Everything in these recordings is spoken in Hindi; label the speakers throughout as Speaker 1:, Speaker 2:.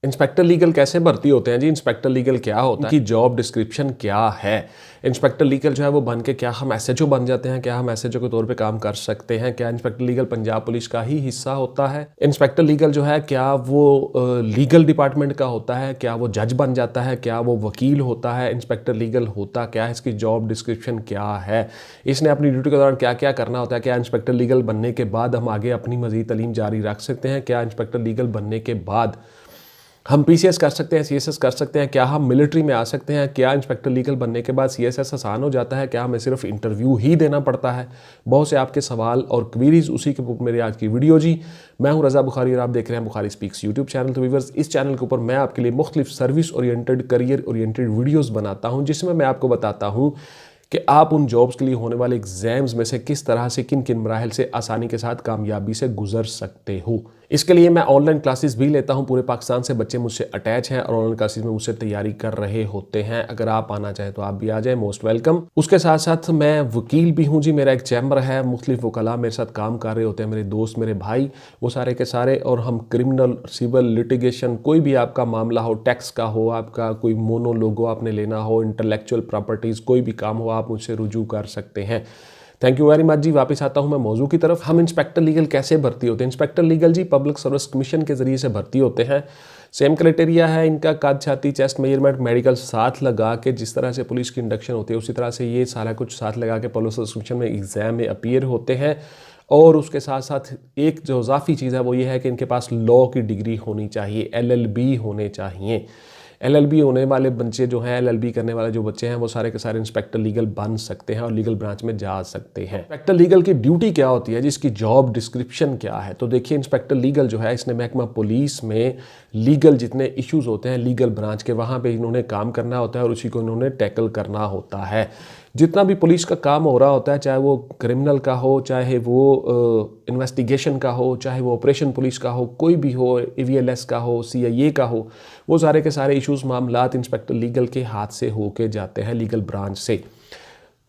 Speaker 1: इंस्पेक्टर लीगल कैसे भर्ती होते हैं जी? इंस्पेक्टर लीगल क्या होता है, कि जॉब डिस्क्रिप्शन क्या है? इंस्पेक्टर लीगल जो है वो बन के क्या हम एसएचओ बन जाते हैं? क्या हम एसएचओ के तौर पे काम कर सकते हैं? क्या इंस्पेक्टर लीगल पंजाब पुलिस का ही हिस्सा होता है? इंस्पेक्टर लीगल जो है क्या वो लीगल डिपार्टमेंट का होता है? क्या वो जज बन जाता है? क्या वो वकील होता है? इंस्पेक्टर लीगल होता क्या है? इसकी जॉब डिस्क्रिप्शन क्या है? इसने अपनी ड्यूटी के दौरान क्या क्या करना होता है? क्या इंस्पेक्टर लीगल बनने के बाद हम आगे अपनी मजीद तालीम जारी रख सकते हैं? क्या इंस्पेक्टर लीगल बनने के बाद हम पीसीएस कर सकते हैं, सीएसएस कर सकते हैं? क्या हम मिलिट्री में आ सकते हैं? क्या इंस्पेक्टर लीगल बनने के बाद सीएसएस आसान हो जाता है? क्या हमें सिर्फ इंटरव्यू ही देना पड़ता है? बहुत से आपके सवाल और क्वेरीज उसी के ऊपर मेरी आज की वीडियो जी। मैं हूं रज़ा बुखारी और आप देख रहे हैं बुखारी स्पीक्स यूट्यूब चैनल। तो व्यूअर्स, इस चैनल के ऊपर मैं आपके लिए मुख्तलिफ service oriented, career oriented videos बनाता हूँ, जिसमें मैं आपको बताता हूँ कि आप उन जॉब्स के लिए होने वाले एग्जाम्स में से किस तरह से, किन किन मराहल से आसानी के साथ कामयाबी से गुजर सकते हो। इसके लिए मैं ऑनलाइन क्लासेस भी लेता हूं। पूरे पाकिस्तान से बच्चे मुझसे अटैच हैं और ऑनलाइन क्लासेस में मुझसे तैयारी कर रहे होते हैं। अगर आप आना चाहें तो आप भी आ जाएं, मोस्ट वेलकम। उसके साथ साथ मैं वकील भी हूं जी। मेरा एक चैम्बर है, मुख्तलिफ वकला मेरे साथ काम कर रहे होते हैं, मेरे दोस्त, मेरे भाई, वो सारे के सारे। और हम क्रिमिनल, सिविल, लिटिगेशन, कोई भी आपका मामला हो, टैक्स का हो, आपका कोई मोनोलोगो आपने लेना हो, इंटेलेक्चुअल प्रॉपर्टीज़, कोई भी काम हो, आप मुझसे रुजू कर सकते हैं। थैंक यू वेरी मच जी। वापस आता हूं मैं मौजू की तरफ। हम इंस्पेक्टर लीगल कैसे भर्ती होते हैं? इंस्पेक्टर लीगल जी पब्लिक सर्विस कमीशन के जरिए से भर्ती होते हैं। सेम क्राइटेरिया है इनका, कद, छाती, चेस्ट मेजरमेंट, मेडिकल साथ लगा के जिस तरह से पुलिस की इंडक्शन होती है उसी तरह से ये सारा कुछ साथ लगा के पब्लिक सर्विस कमीशन में एग्जाम में अपीयर होते हैं। और उसके साथ साथ एक जो इजाफी चीज़ है वो ये है कि इनके पास लॉ की डिग्री होनी चाहिए, LLB होने चाहिए। LLB होने वाले बच्चे जो हैं, LLB करने वाले जो बच्चे हैं, वो सारे के सारे इंस्पेक्टर लीगल बन सकते हैं और लीगल ब्रांच में जा सकते हैं। इंस्पेक्टर लीगल की ड्यूटी क्या होती है, जिसकी जॉब डिस्क्रिप्शन क्या है? तो देखिए, इंस्पेक्टर लीगल जो है इसने महकमा पुलिस में लीगल जितने इश्यूज होते हैं लीगल ब्रांच के, वहाँ पे इन्होंने काम करना होता है और उसी को इन्होंने टैकल करना होता है। जितना भी पुलिस का काम हो रहा होता है, चाहे वो क्रिमिनल का हो, चाहे वो इन्वेस्टिगेशन का हो, चाहे वो ऑपरेशन पुलिस का हो, कोई भी हो, AVLS का हो, CIA का हो, वो सारे के सारे इश्यूज, मामलात इंस्पेक्टर लीगल के हाथ से होके जाते हैं लीगल ब्रांच से।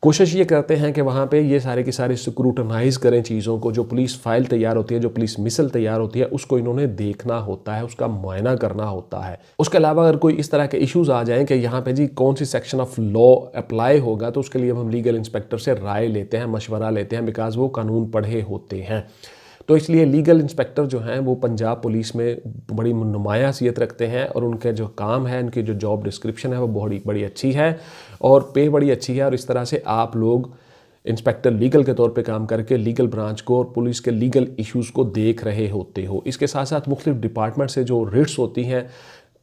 Speaker 1: कोशिश ये करते हैं कि वहाँ पे ये सारे के सारे स्क्रूटनाइज करें चीज़ों को। जो पुलिस फाइल तैयार होती है, जो पुलिस मिसल तैयार होती है, उसको इन्होंने देखना होता है, उसका मुआयना करना होता है। उसके अलावा अगर कोई इस तरह के इश्यूज आ जाएं कि यहाँ पे जी कौन सी सेक्शन ऑफ लॉ अप्लाई होगा, तो उसके लिए हम लीगल इंस्पेक्टर से राय लेते हैं, मशवरा लेते हैं, बिकॉज वो कानून पढ़े होते हैं। तो इसलिए लीगल इंस्पेक्टर जो हैं वो पंजाब पुलिस में बड़ी नुमायाँ हैसियत रखते हैं और उनके जो काम है, उनकी जो जॉब डिस्क्रिप्शन है वो बड़ी अच्छी है और पे बड़ी अच्छी है। और इस तरह से आप लोग इंस्पेक्टर लीगल के तौर पे काम करके लीगल ब्रांच को और पुलिस के लीगल इश्यूज़ को देख रहे होते हो। इसके साथ साथ मुख्तलिफ डिपार्टमेंट से जो रिट्स होती हैं,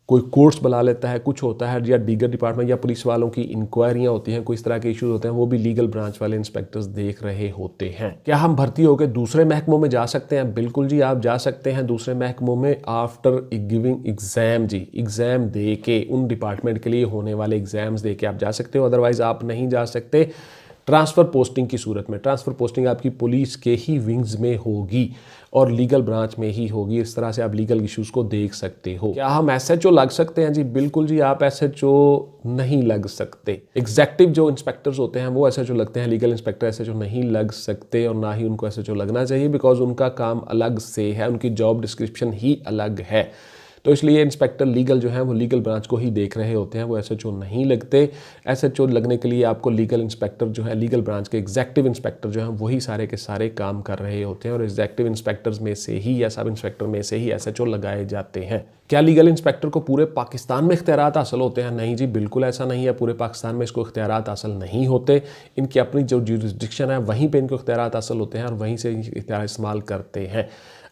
Speaker 1: कोई कोर्ट्स बुला लेता है, कुछ होता है, या दीगर डिपार्टमेंट या पुलिस वालों की इंक्वायरियां होती हैं, कोई इस तरह के इश्यूज होते हैं, वो भी लीगल ब्रांच वाले इंस्पेक्टर्स देख रहे होते हैं। क्या हम भर्ती होकर दूसरे महकमों में जा सकते हैं? बिल्कुल जी, आप जा सकते हैं दूसरे महकमों में आफ्टर गिविंग एग्जाम जी। एग्जाम दे के, उन डिपार्टमेंट के लिए होने वाले एग्जाम्स दे के आप जा सकते हो, अदरवाइज आप नहीं जा सकते। ट्रांसफ़र पोस्टिंग की सूरत में, ट्रांसफ़र पोस्टिंग आपकी पुलिस के ही विंग्स में होगी और लीगल ब्रांच में ही होगी। इस तरह से आप लीगल इश्यूज़ को देख सकते हो। क्या हम SHO लग सकते हैं जी? बिल्कुल जी, आप SHO नहीं लग सकते। एग्जेक्टिव जो इंस्पेक्टर्स होते हैं वो SHO लगते हैं, लीगल इंस्पेक्टर SHO नहीं लग सकते और ना ही उनको SHO लगना चाहिए, बिकॉज उनका काम अलग से है, उनकी जॉब डिस्क्रिप्शन ही अलग है। तो इसलिए इंस्पेक्टर लीगल जो है वो लीगल ब्रांच को ही देख रहे होते हैं, वो SHO नहीं लगते। SHO लगने के लिए आपको लीगल इंस्पेक्टर जो है, लीगल ब्रांच के एग्जेक्टिव इंस्पेक्टर जो हैं वही सारे के सारे काम कर रहे होते हैं और एग्जेक्टिव इंस्पेक्टर्स में से ही या सब इंस्पेक्टर में से ही SHO लगाए जाते हैं। क्या लीगल इंस्पेक्टर को पूरे पाकिस्तान में इख्तियारात हासिल होते हैं? नहीं जी, बिल्कुल ऐसा नहीं है। पूरे पाकिस्तान में इसको इख्तियारात हासिल नहीं होते। इनकी अपनी जो ज्यूरिसडिक्शन है वहीं पर इनको इख्तियारात हासिल होते हैं और वहीं से इख्तियार इस्तेमाल करते हैं।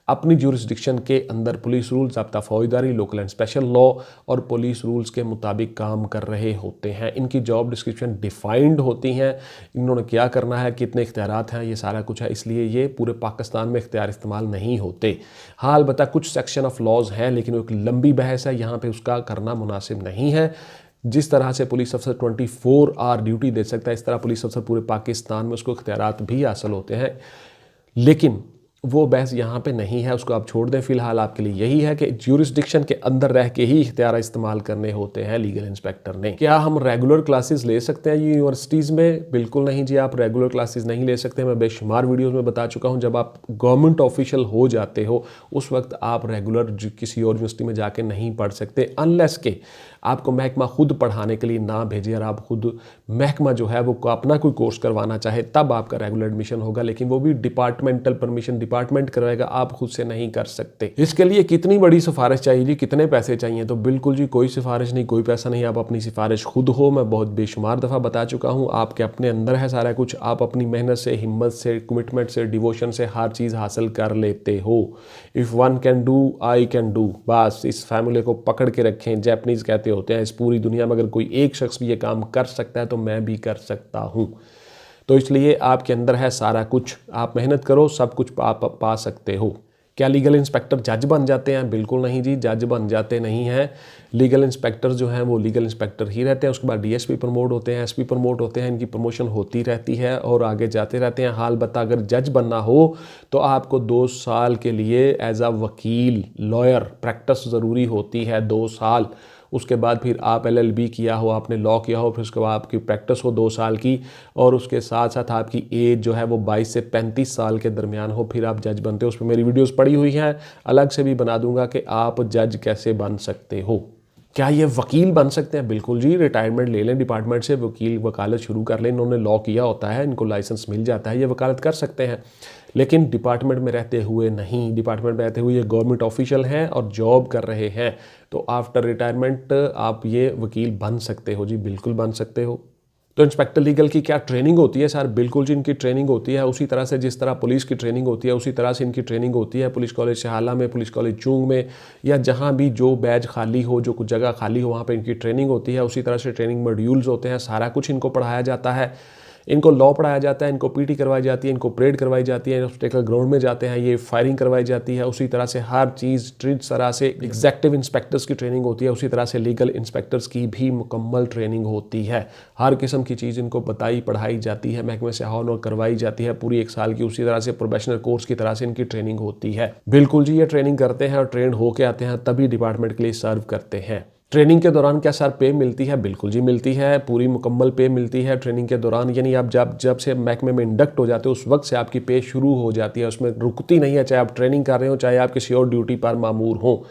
Speaker 1: अपनी ज्यूरिसडिक्शन के अंदर पुलिस रूल्स, ज़ाब्ता फौजदारी, लोकल एंड स्पेशल लॉ और पुलिस रूल्स के मुताबिक काम कर रहे होते हैं। इनकी जॉब डिस्क्रिप्शन डिफाइंड होती हैं, इन्होंने क्या करना है, कितने इख्तियारात हैं, ये सारा कुछ है। इसलिए ये पूरे पाकिस्तान में इख्तियार इस्तेमाल नहीं होते। हाँ, अलबत्ता कुछ सेक्शन ऑफ लॉज हैं, लेकिन वो एक लंबी बहस है, यहाँ पर उसका करना मुनासिब नहीं है। जिस तरह से पुलिस अफसर 24 आवर ड्यूटी दे सकता है, इस तरह पुलिस अफसर पूरे पाकिस्तान में उसको इख्तियारात भी हासिल होते हैं। लेकिन वो बहस यहाँ पे नहीं है, उसको आप छोड़ दें। फिलहाल आपके लिए यही है कि ज्यूरिसडिक्शन के अंदर रह के ही इख्तियार इस्तेमाल करने होते हैं लीगल इंस्पेक्टर ने। क्या हम रेगुलर क्लासेस ले सकते हैं यूनिवर्सिटीज़ में? बिल्कुल नहीं जी, आप रेगुलर क्लासेस नहीं ले सकते। मैं बेशुमार वीडियोज़ में बता चुका हूँ, जब आप गवर्नमेंट ऑफिशियल हो जाते हो उस वक्त आप रेगुलर किसी और यूनिवर्सिटी में जाके नहीं पढ़ सकते, अनलेस के आपको महकमा खुद पढ़ाने के लिए ना भेजे और आप खुद महकमा जो है वो अपना कोई कोर्स करवाना चाहे, तब आपका रेगुलर एडमिशन होगा। लेकिन वो भी डिपार्टमेंटल परमिशन डिपार्टमेंट करवाएगा, आप खुद से नहीं कर सकते। इसके लिए कितनी बड़ी सिफारिश चाहिए जी, कितने पैसे चाहिए? तो बिल्कुल जी कोई सिफारिश नहीं, कोई पैसा नहीं, आप अपनी सिफारिश खुद हो। मैं बहुत बेशुमार दफ़ा बता चुका हूँ, आपके अपने अंदर है सारा कुछ। आप अपनी मेहनत से, हिम्मत से, कमिटमेंट से, डिवोशन से हर चीज़ हासिल कर लेते हो। If one can do I can do, बस इस फैमिली को पकड़ के रखें। जैपनीज़ कहते होते हैं इस पूरी दुनिया में अगर कोई एक शख्स भी ये काम कर सकता है तो मैं भी कर सकता हूँ। तो इसलिए आपके अंदर है सारा कुछ, आप मेहनत करो, सब कुछ आप पा सकते हो। क्या लीगल इंस्पेक्टर जज बन जाते हैं? बिल्कुल नहीं जी, जज बन जाते नहीं हैं। लीगल इंस्पेक्टर जो हैं वो लीगल इंस्पेक्टर ही रहते हैं, उसके बाद डीएसपी प्रमोट होते हैं, एसपी प्रमोट होते हैं, इनकी प्रमोशन होती रहती है और आगे जाते रहते हैं। हाल बता अगर जज बनना हो तो आपको 2 साल के लिए एज अ वकील, लॉयर प्रैक्टिस ज़रूरी होती है, 2 साल। उसके बाद फिर आप LLB किया हो, आपने लॉ किया हो, फिर उसके बाद आपकी प्रैक्टिस हो 2 साल की, और उसके साथ साथ आपकी एज जो है वो 22 से 35 साल के दरमियान हो, फिर आप जज बनते हो। उस पर मेरी वीडियोस पड़ी हुई हैं, अलग से भी बना दूंगा कि आप जज कैसे बन सकते हो। क्या ये वकील बन सकते हैं? बिल्कुल जी, रिटायरमेंट ले लें डिपार्टमेंट से, वकील वकालत शुरू कर लें। इन्होंने लॉ किया होता है, इनको लाइसेंस मिल जाता है, ये वकालत कर सकते हैं। लेकिन डिपार्टमेंट में रहते हुए नहीं, डिपार्टमेंट में रहते हुए ये गवर्नमेंट ऑफिशियल हैं और जॉब कर रहे हैं, तो आफ्टर रिटायरमेंट आप ये वकील बन सकते हो जी, बिल्कुल बन सकते हो। तो इंस्पेक्टर लीगल की क्या ट्रेनिंग होती है सर? बिल्कुल जी, इनकी ट्रेनिंग होती है उसी तरह से जिस तरह पुलिस की ट्रेनिंग होती है, उसी तरह से इनकी ट्रेनिंग होती है। पुलिस कॉलेज शहाला में, पुलिस कॉलेज चूंग में, या जहां भी जो बैच खाली हो, जो कुछ जगह खाली हो, वहां पे इनकी ट्रेनिंग होती है। उसी तरह से ट्रेनिंग मॉड्यूल्स होते हैं, सारा कुछ इनको पढ़ाया जाता है। इनको लॉ पढ़ाया जाता है, इनको पीटी करवाई जाती है, इनको परेड करवाई जाती है, ऑब्स्टेकल ग्राउंड में जाते हैं, ये फायरिंग करवाई जाती है। उसी तरह से हर चीज़ जिस तरह से एग्जेक्टिव इंस्पेक्टर्स की ट्रेनिंग होती है, उसी तरह से लीगल इंस्पेक्टर्स की भी मुकम्मल ट्रेनिंग होती है। हर किस्म की चीज़ इनको बताई पढ़ाई जाती है, महकमे से हॉर्न करवाई जाती है पूरी 1 साल की। उसी तरह से प्रोफेशनल कोर्स की तरह से इनकी ट्रेनिंग होती है। बिल्कुल जी, ये ट्रेनिंग करते हैं और ट्रेंड होके आते हैं, तभी डिपार्टमेंट के लिए सर्व करते हैं। ट्रेनिंग के दौरान क्या सर पे मिलती है? बिल्कुल जी मिलती है, पूरी मुकम्मल पे मिलती है ट्रेनिंग के दौरान। यानी आप जब से महकमे में इंडक्ट हो जाते हो उस वक्त से आपकी पे शुरू हो जाती है, उसमें रुकती नहीं है, चाहे आप ट्रेनिंग कर रहे हो, चाहे आप किसी और ड्यूटी पर मामूर हो।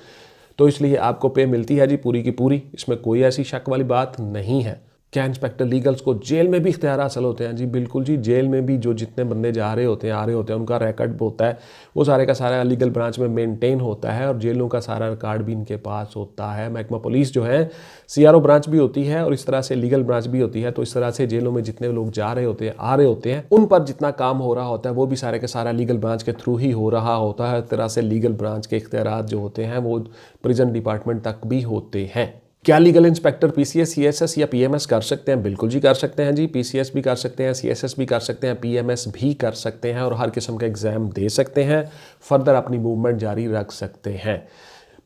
Speaker 1: तो इसलिए आपको पे मिलती है जी पूरी की पूरी, इसमें कोई ऐसी शक वाली बात नहीं है। क्या इंस्पेक्टर लीगल्स को जेल में भी इख्तियार हासिल होते हैं? जी बिल्कुल जी, जेल में भी जो जितने बंदे जा रहे होते हैं, आ रहे होते हैं, उनका रिकॉर्ड होता है, वो सारे का सारा लीगल ब्रांच में मेंटेन होता है और जेलों का सारा रिकॉर्ड भी इनके पास होता है। महकमा पुलिस जो है CRO ब्रांच भी होती है और इस तरह से लीगल ब्रांच भी होती है। तो इस तरह से जेलों में जितने लोग जा रहे होते हैं, आ रहे होते हैं, उन पर जितना काम हो रहा होता है वो भी सारे का सारा लीगल ब्रांच के थ्रू ही हो रहा होता है। इस तरह से लीगल ब्रांच के इख्तियारात जो होते हैं वो प्रिजन डिपार्टमेंट तक भी होते हैं। क्या लीगल इंस्पेक्टर PCS, CSS या PMS कर सकते हैं? बिल्कुल जी कर सकते हैं जी, PCS भी कर सकते हैं, CSS भी कर सकते हैं, PMS भी कर सकते हैं और हर किस्म का एग्ज़ाम दे सकते हैं, फर्दर अपनी मूवमेंट जारी रख सकते हैं।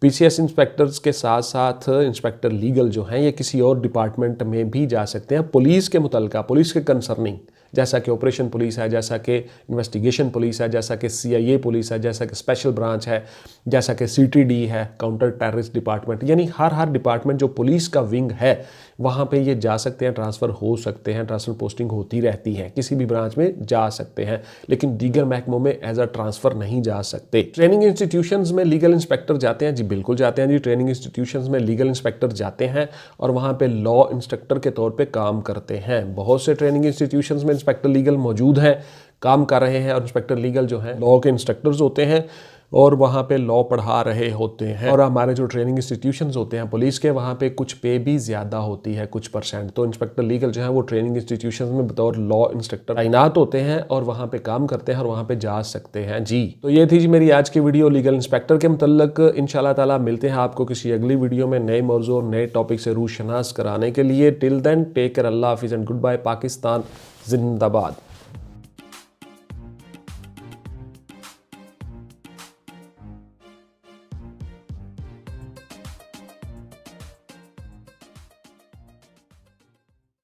Speaker 1: PCS इंस्पेक्टर्स के साथ साथ इंस्पेक्टर लीगल जो हैं ये किसी और डिपार्टमेंट में भी जा सकते हैं, पुलिस के मुतलका, पुलिस के कंसर्निंग, जैसा कि ऑपरेशन पुलिस है, जैसा कि इन्वेस्टिगेशन पुलिस है, जैसा कि CIA पुलिस है, जैसा कि स्पेशल ब्रांच है, जैसा कि CTD है, काउंटर टेररिस्ट डिपार्टमेंट। यानी हर डिपार्टमेंट जो पुलिस का विंग है वहाँ पे ये जा सकते हैं, ट्रांसफ़र हो सकते हैं, ट्रांसफ़र पोस्टिंग होती रहती है, किसी भी ब्रांच में जा सकते हैं, लेकिन दीगर महकमों में एज अ ट्रांसफ़र नहीं जा सकते। ट्रेनिंग इंस्टीट्यूशंस में लीगल इंस्पेक्टर जाते हैं? जी बिल्कुल जाते हैं जी, ट्रेनिंग इंस्टीट्यूशंस में लीगल इंस्पेक्टर जाते हैं और वहाँ पे लॉ इंस्ट्रक्टर के तौर पे काम करते हैं। बहुत से ट्रेनिंग इंस्टीट्यूशंस में इंस्पेक्टर लीगल मौजूद हैं, काम कर रहे हैं, और इंस्पेक्टर लीगल जो हैं लॉ के इंस्ट्रक्टर्स होते हैं और वहाँ पे लॉ पढ़ा रहे होते हैं। और हमारे जो ट्रेनिंग इंस्टीट्यूशंस होते हैं पुलिस के, वहाँ पे कुछ पे भी ज़्यादा होती है, कुछ %। तो इंस्पेक्टर लीगल जो है वो ट्रेनिंग इंस्टीट्यूशंस में बतौर लॉ इंस्ट्रक्टर तैनात होते हैं और वहाँ पे काम करते हैं और वहाँ पे जा सकते हैं जी। तो ये थी जी मेरी आज की वीडियो लीगल इंस्पेक्टर के मुतल्लक। इंशाल्लाह ताला मिलते हैं आपको किसी अगली वीडियो में नए मौजू और नए टॉपिक से रूशनास कराने के लिए। टिल देन टेक केयर, अल्लाह हाफिज़ एंड गुड बाय। पाकिस्तान जिंदाबाद।